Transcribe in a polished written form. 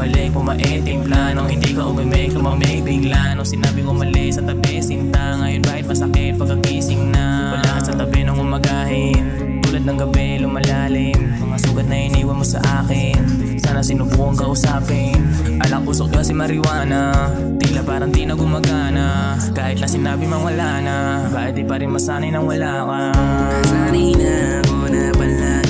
bumalik, pumain, timpla nung hindi ka umimik, lumamig bigla nung sinabi ko mali sa tabi, sinta. Ngayon bakit masakit pagkagising na wala ka sa tabi nung umagahin. Tulad ng gabi lumalalim, mga sugat na iniwan mo sa akin. Sana sinubukan kausapin, alang usok kasi marijuana, tila parang di na gumagana. Kahit na sinabi mang wala na, bakit di pa rin masanay nang wala ka? Nasanay na ako na pala